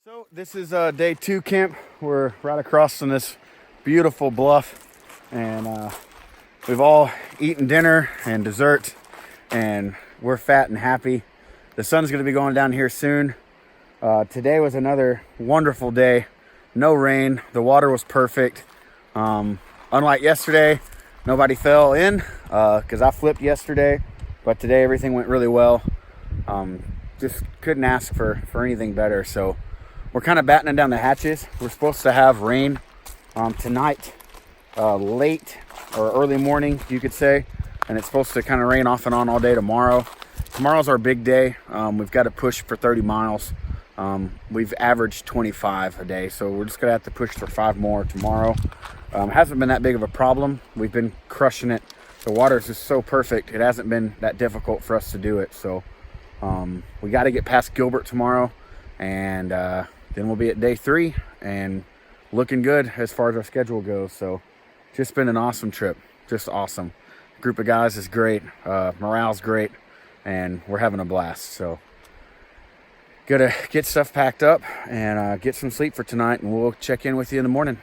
So this is day 2 camp. We're right across from this beautiful bluff, and we've all eaten dinner and dessert, and we're fat and happy. The sun's going to be going down here soon. Today was another wonderful day. No rain. The water was perfect. Unlike yesterday, nobody fell in because I flipped yesterday, but today everything went really well. Just couldn't ask for anything better. So we're kind of battening down the hatches. We're supposed to have rain tonight, late or early morning, you could say. And it's supposed to kind of rain off and on all day tomorrow. Tomorrow's our big day. We've got to push for 30 miles. We've averaged 25 a day, so we're just going to have to push for 5 more tomorrow. Hasn't been that big of a problem. We've been crushing it. The water is just so perfect. It hasn't been that difficult for us to do it. So we got to get past Gilbert tomorrow, and then we'll be at day 3 and looking good as far as our schedule goes. So just been an awesome trip. Just awesome. Group of guys is great. Morale's great, and we're having a blast. So gotta get stuff packed up and get some sleep for tonight, and we'll check in with you in the morning.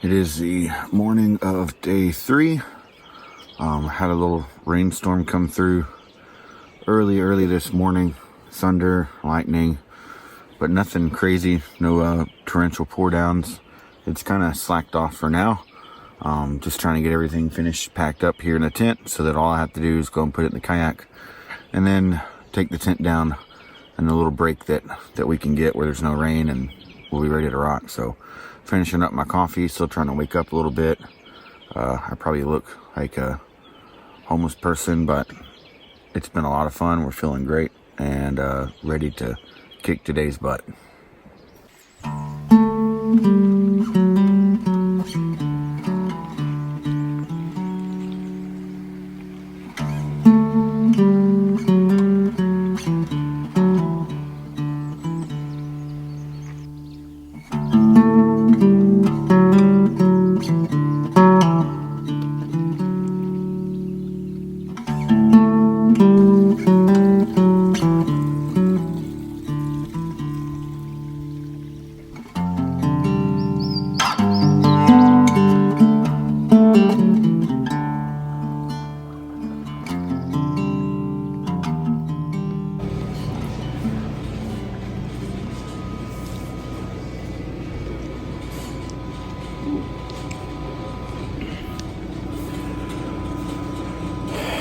It is the morning of day 3. Had a little rainstorm come through early this morning. Thunder, lightning, but nothing crazy. No torrential pour downs. It's kind of slacked off for now. Just trying to get everything finished, packed up here in the tent, so that all I have to do is go and put it in the kayak and then take the tent down in a little break that we can get where there's no rain, and we'll be ready to rock. So finishing up my coffee, still trying to wake up a little bit. I probably look like a homeless person, but it's been a lot of fun. We're feeling great and ready to kick today's butt.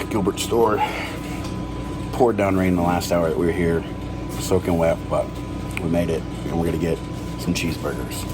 Gilbert store. Poured down rain the last hour that we were here, soaking wet, but we made it, and we're gonna get some cheeseburgers.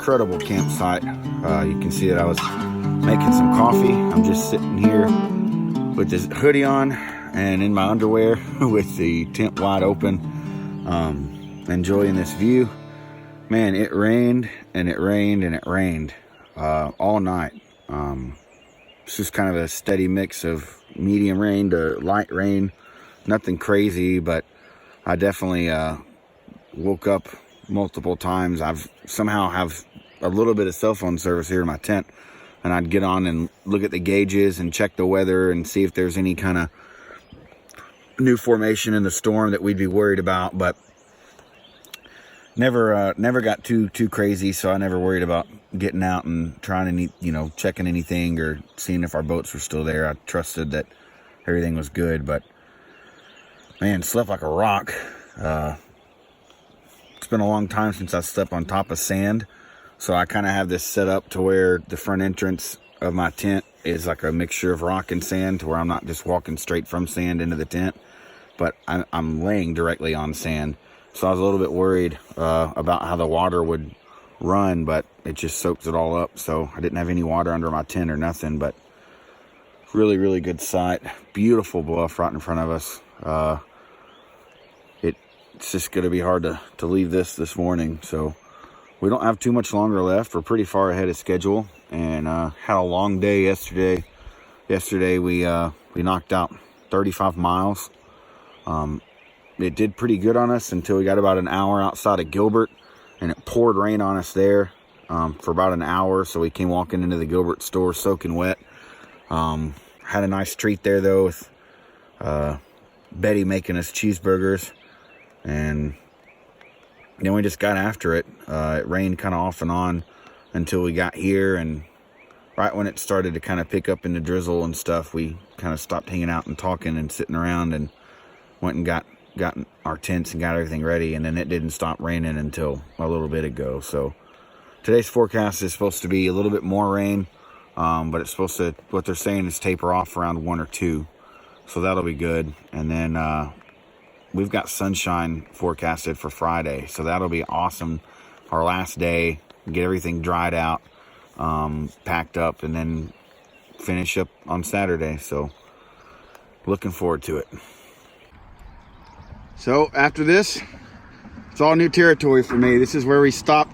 incredible campsite. You can see that I was making some coffee. I'm just sitting here with this hoodie on and in my underwear with the tent wide open, enjoying this view. Man, it rained and it rained and it rained all night. It's just kind of a steady mix of medium rain to light rain. Nothing crazy, but I definitely woke up multiple times. I've somehow have a little bit of cell phone service here in my tent, and I'd get on and look at the gauges and check the weather and see if there's any kind of new formation in the storm that we'd be worried about, but never got too crazy, so I never worried about getting out and trying to, checking anything or seeing if our boats were still there. I trusted that everything was good, but man, slept like a rock. It's been a long time since I slept on top of sand, so I kind of have this set up to where the front entrance of my tent is like a mixture of rock and sand, to where I'm not just walking straight from sand into the tent, but I'm laying directly on sand. So I was a little bit worried about how the water would run, but it just soaked it all up. So I didn't have any water under my tent or nothing, but really, really good sight. Beautiful bluff right in front of us. It's just going to be hard to leave this morning. So we don't have too much longer left. We're pretty far ahead of schedule, and had a long day yesterday. Yesterday we knocked out 35 miles. It did pretty good on us until we got about an hour outside of Gilbert, and it poured rain on us there for about an hour. So we came walking into the Gilbert store soaking wet. Had a nice treat there though, with Betty making us cheeseburgers, and then we just got after it. It rained kind of off and on until we got here, and right when it started to kind of pick up in the drizzle and stuff, we kind of stopped hanging out and talking and sitting around and went and got our tents and got everything ready, and then it didn't stop raining until a little bit ago. So today's forecast is supposed to be a little bit more rain, but it's supposed to, what they're saying is taper off around 1 or 2, so that'll be good. And then we've got sunshine forecasted for Friday, so that'll be awesome. Our last day, get everything dried out, packed up, and then finish up on Saturday. So looking forward to it. So after this, it's all new territory for me. This is where we stopped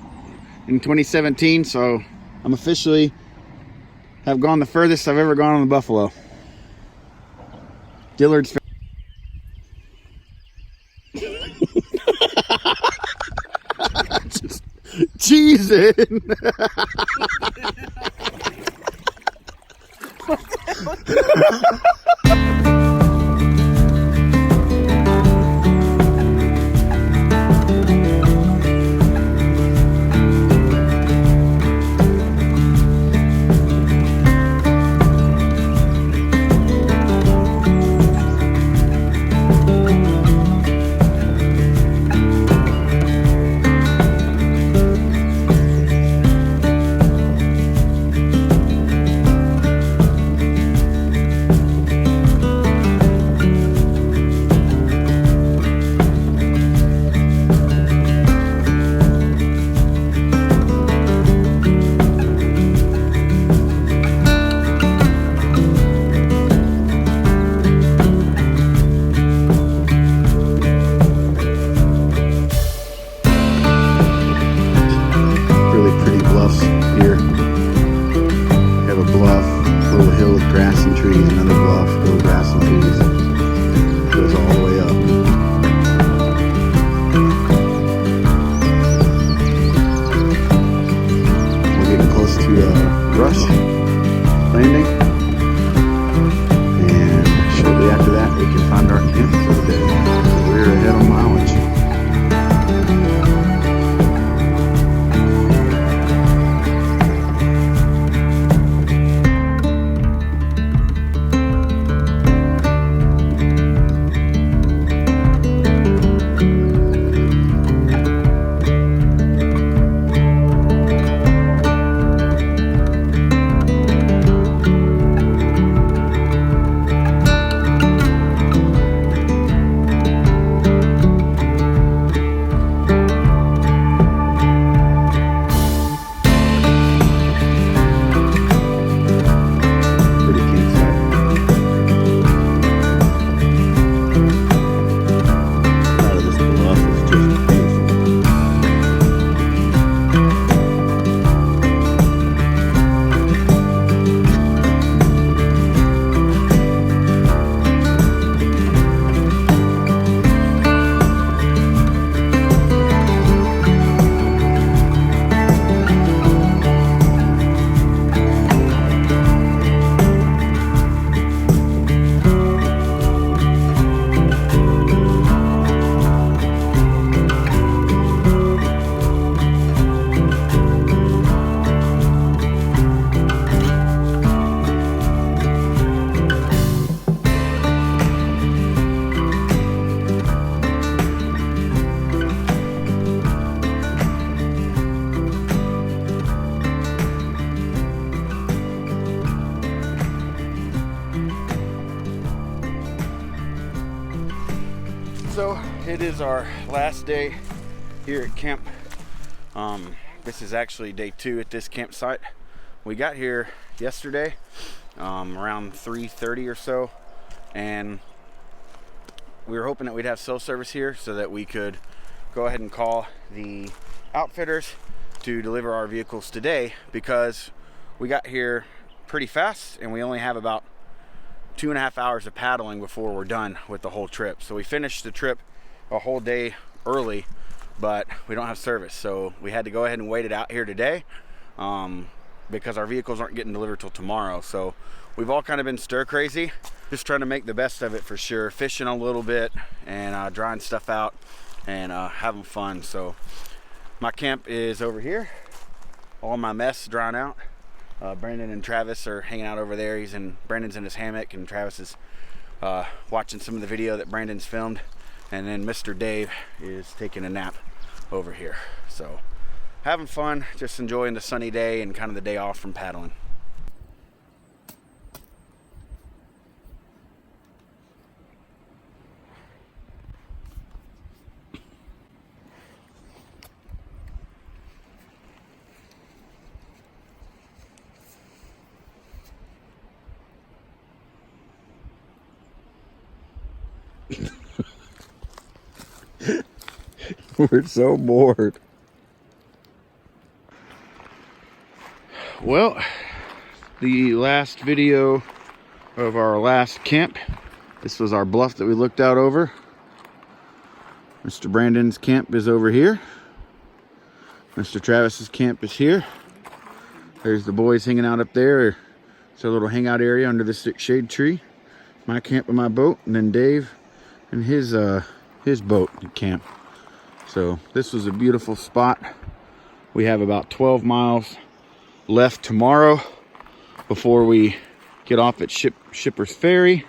in 2017, so I'm officially have gone the furthest I've ever gone on the Buffalo. Dillard's just cheesing. it is our last day here at camp. This is actually day 2 at this campsite. We got here yesterday around 3:30 or so, and we were hoping that we'd have cell service here so that we could go ahead and call the outfitters to deliver our vehicles today, because we got here pretty fast and we only have about 2.5 hours of paddling before we're done with the whole trip. So we finished the trip a whole day early, but we don't have service, so we had to go ahead and wait it out here today because our vehicles aren't getting delivered till tomorrow. So we've all kind of been stir crazy, just trying to make the best of it for sure, fishing a little bit and drying stuff out and having fun. So my camp is over here, all my mess drying out. Brandon and Travis are hanging out over there. Brandon's in his hammock and Travis is watching some of the video that Brandon's filmed, and then Mr. Dave is taking a nap over here. So having fun, just enjoying the sunny day and kind of the day off from paddling. We're so bored. Well, the last video of our last camp, this was our bluff that we looked out over. Mr. Brandon's camp is over here. Mr. Travis's camp is here. There's the boys hanging out up there. It's a little hangout area under this shade tree. My camp and my boat, and then Dave and his boat camp. So this was a beautiful spot. We have about 12 miles left tomorrow before we get off at Shipper's Ferry,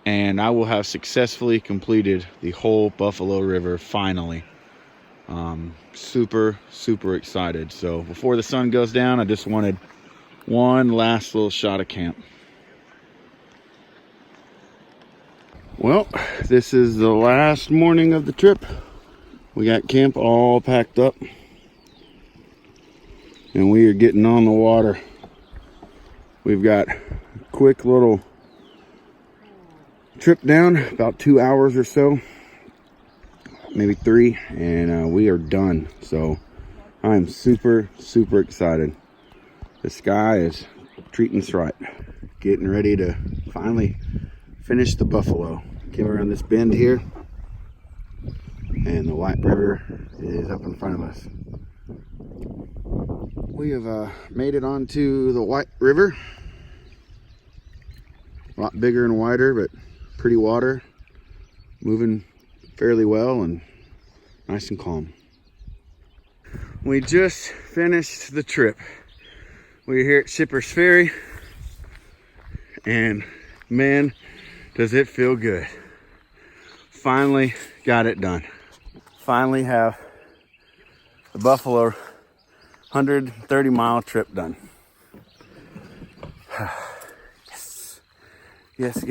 and I will have successfully completed the whole Buffalo River finally. Super excited. So before the sun goes down, I just wanted one last little shot of camp. Well, this is the last morning of the trip. We got camp all packed up and we are getting on the water. We've got a quick little trip down, about 2 hours or so, maybe 3, and we are done. So I'm super excited. The sky is treating us right. Getting ready to finally finish the Buffalo. Came around this bend here, and the White River is up in front of us. We have made it onto the White River. A lot bigger and wider, but pretty water. Moving fairly well and nice and calm. We just finished the trip. We're here at Shipper's Ferry, and man, does it feel good. Finally got it done. Finally have the Buffalo 130-mile trip done. Yes.